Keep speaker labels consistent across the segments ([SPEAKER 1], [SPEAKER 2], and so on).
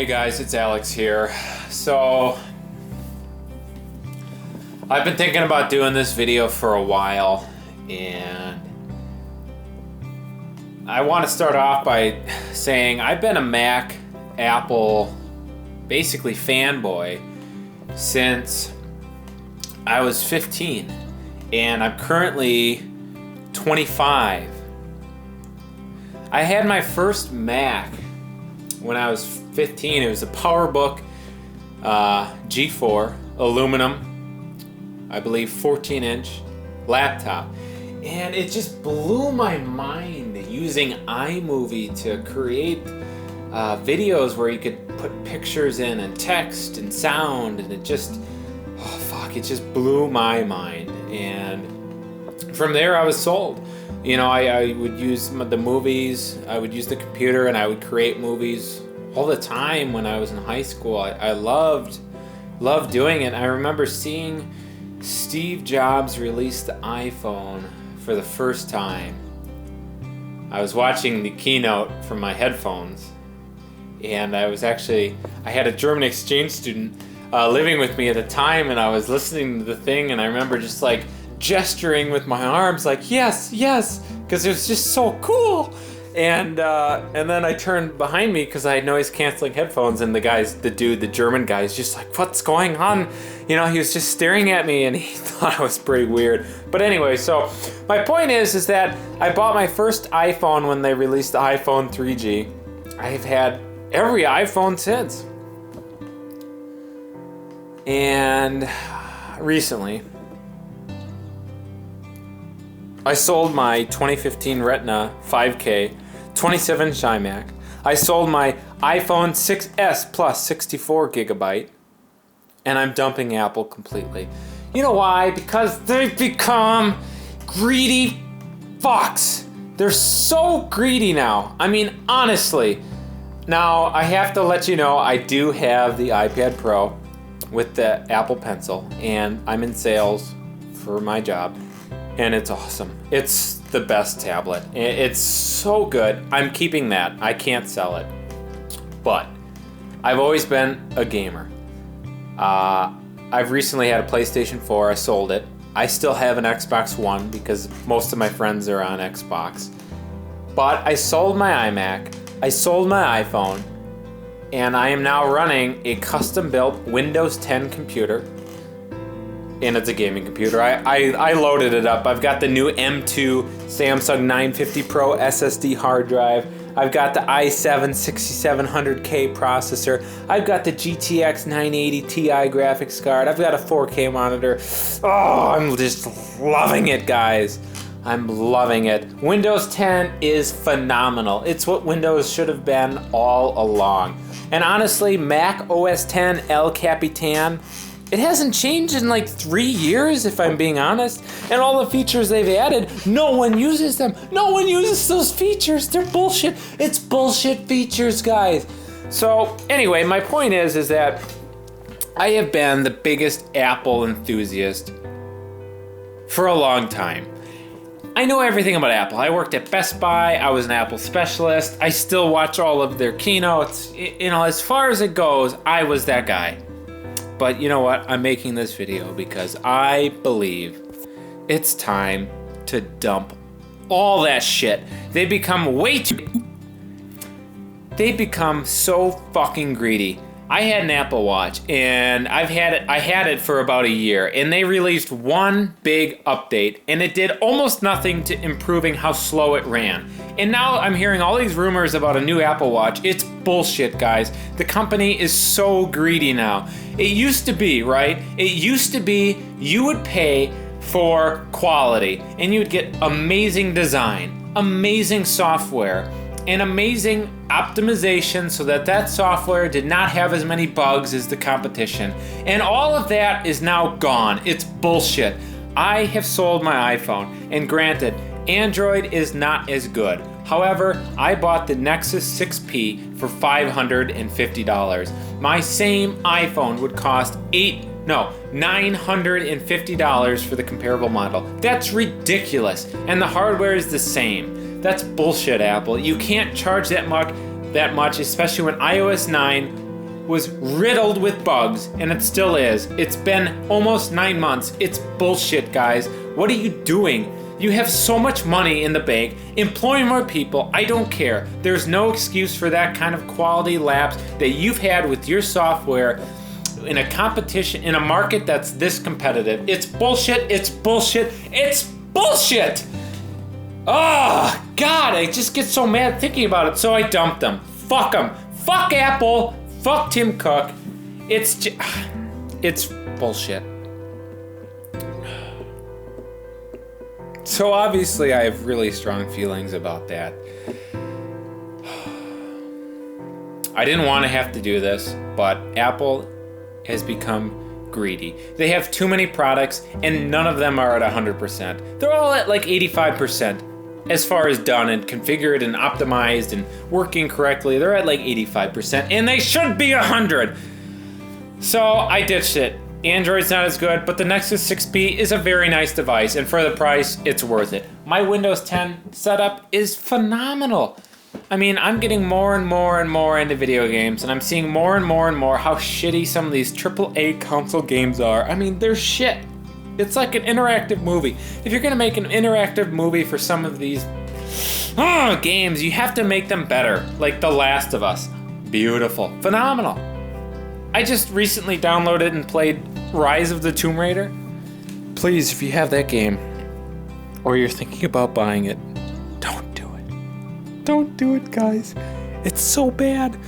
[SPEAKER 1] Hey guys, it's Alex here. So, I've been thinking about doing this video for a while, and I want to start off by saying I've been a Mac, Apple, basically fanboy since I was 15, and I'm currently 25. I had my first Mac when I was 15. It was a PowerBook G4 aluminum, I believe 14-inch laptop, and it just blew my mind using iMovie to create videos where you could put pictures in and text and sound, and it just blew my mind. And from there I was sold. You know, I would use the movies, I would use the computer, and I would create movies all the time when I was in high school. I loved doing it. I remember seeing Steve Jobs release the iPhone for the first time. I was watching the keynote from my headphones, and I had a German exchange student living with me at the time, and I was listening to the thing, and I remember just like gesturing with my arms like yes, because it was just so cool. And then I turned behind me because I had noise canceling headphones, and the German guy is just like, what's going on? You know, he was just staring at me, and he thought I was pretty weird. But anyway, so my point is that I bought my first iPhone when they released the iPhone 3G. I've had every iPhone since. And recently, I sold my 2015 Retina 5K 27-inch iMac. I sold my iPhone 6s Plus 64 gigabyte, and I'm dumping Apple completely. You know why? Because they've become greedy fucks. They're so greedy now. I mean, honestly. Now, I have to let you know, I do have the iPad Pro with the Apple Pencil, and I'm in sales for my job. And it's awesome. It's the best tablet. It's so good. I'm keeping that. I can't sell it. But I've always been a gamer. I've recently had a PlayStation 4. I sold it. I still have an Xbox One because most of my friends are on Xbox. But I sold my iMac. I sold my iPhone. And I am now running a custom-built Windows 10 computer. And it's a gaming computer. I loaded it up. I've got the new M2 Samsung 950 Pro SSD hard drive. I've got the i7 6700K processor. I've got the GTX 980 Ti graphics card. I've got a 4K monitor. Oh, I'm just loving it, guys. I'm loving it. Windows 10 is phenomenal. It's what Windows should have been all along. And honestly, Mac OS 10 El Capitan, it hasn't changed in like 3 years, if I'm being honest. And all the features they've added, no one uses them. No one uses those features. They're bullshit. It's bullshit features, guys. So anyway, my point is that I have been the biggest Apple enthusiast for a long time. I know everything about Apple. I worked at Best Buy. I was an Apple specialist. I still watch all of their keynotes. You know, as far as it goes, I was that guy. But you know what? I'm making this video because I believe it's time to dump all that shit. They become so fucking greedy. I had an Apple Watch, and I had it for about a year, and they released one big update, and it did almost nothing to improving how slow it ran. And now I'm hearing all these rumors about a new Apple Watch. It's bullshit, guys. The company is so greedy now. It used to be, right? It used to be you would pay for quality, and you'd get amazing design, amazing software, and amazing optimization so that software did not have as many bugs as the competition. And all of that is now gone. It's bullshit. I have sold my iPhone, and granted, Android is not as good. However, I bought the Nexus 6P for $550. My same iPhone would cost $950 for the comparable model. That's ridiculous. And the hardware is the same. That's bullshit, Apple. You can't charge that much, especially when iOS 9 was riddled with bugs, and it still is. It's been almost 9 months. It's bullshit, guys. What are you doing? You have so much money in the bank. Employ more people. I don't care. There's no excuse for that kind of quality lapse that you've had with your software in a competition, in a market that's this competitive. It's bullshit. It's bullshit. It's bullshit. Oh, God, I just get so mad thinking about it, so I dumped them. Fuck them. Fuck Apple. Fuck Tim Cook. It's bullshit. So obviously I have really strong feelings about that. I didn't want to have to do this, but Apple has become greedy. They have too many products and none of them are at 100%. They're all at like 85% as far as done and configured and optimized and working correctly. They're at like 85% and they should be 100. So I ditched it. Android's not as good, but the Nexus 6P is a very nice device, and for the price, it's worth it. My Windows 10 setup is phenomenal. I mean, I'm getting more and more and more into video games, and I'm seeing more and more and more how shitty some of these AAA console games are. I mean, they're shit. It's like an interactive movie. If you're gonna make an interactive movie for some of these games, you have to make them better, like The Last of Us. Beautiful. Phenomenal. I just recently downloaded and played Rise of the Tomb Raider. Please, if you have that game, or you're thinking about buying it, don't do it. Don't do it, guys. It's so bad.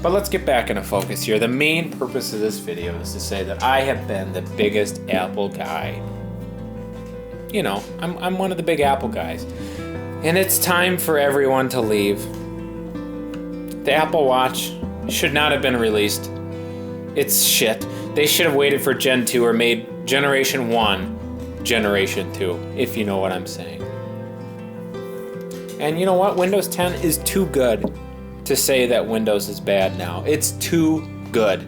[SPEAKER 1] But let's get back into focus here. The main purpose of this video is to say that I have been the biggest Apple guy. You know, I'm one of the big Apple guys. And it's time for everyone to leave. The Apple Watch should not have been released. It's shit. They should have waited for Gen 2 or made Generation 1 Generation 2, if you know what I'm saying. And you know what? Windows 10 is too good to say that Windows is bad now. It's too good.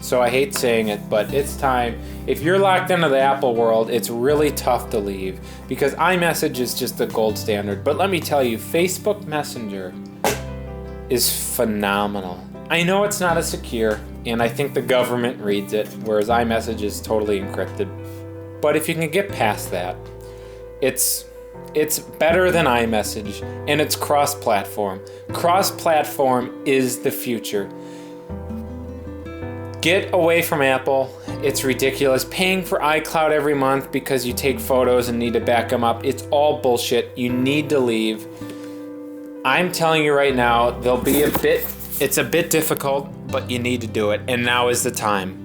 [SPEAKER 1] So I hate saying it, but it's time. If you're locked into the Apple world, it's really tough to leave because iMessage is just the gold standard. But let me tell you, Facebook Messenger is phenomenal. I know it's not as secure, and I think the government reads it, whereas iMessage is totally encrypted. But if you can get past that, it's better than iMessage, and it's cross-platform. Cross-platform is the future. Get away from Apple. It's ridiculous. Paying for iCloud every month because you take photos and need to back them up. It's all bullshit. You need to leave. I'm telling you right now, it's a bit difficult, but you need to do it, and now is the time.